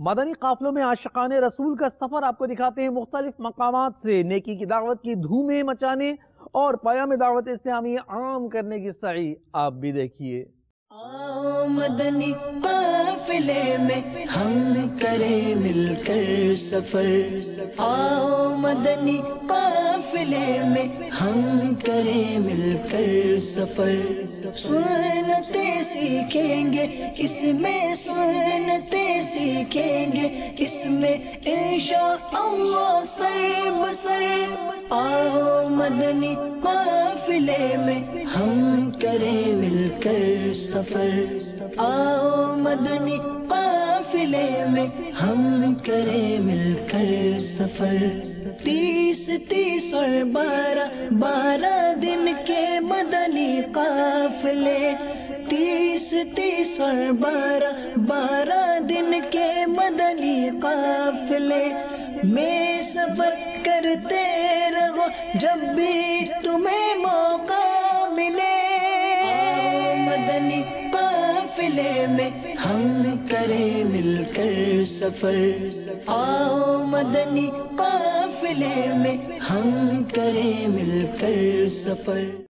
مدنی قافلوں میں عاشقان رسول کا سفر آپ کو دکھاتے ہیں مختلف مقامات سے نیکی کی دعوت کی دھومیں مچانے اور پیام دعوت اسلامی عام کرنے کی سعی آپ بھی دیکھیے۔ آؤ مدنی قافلے میں ہم کریں مل کر سفر، آؤ مدنی قافلے میں ہم کریں مل کر سفر، سنتیں سیکھیں گے اس میں، سنتیں سیکھیں گے اس میں انشاءاللہ سر بسر، آؤ مدنی قافلے میں ہم کریں مل کر سفر، آؤ مدنی قافلے میں ہم کریں مل کر سفر، 30 اور 12 دن کے مدنی قافلے، 30 اور 12 دن کے مدنی قافلے میں سفر کرتے رہو جب بھی تمہیں موقع ملے، آؤ مدنی قافلے میں ہم کریں مل کر سفر، آؤ مدنی قافلے میں ہم کریں مل کر سفر۔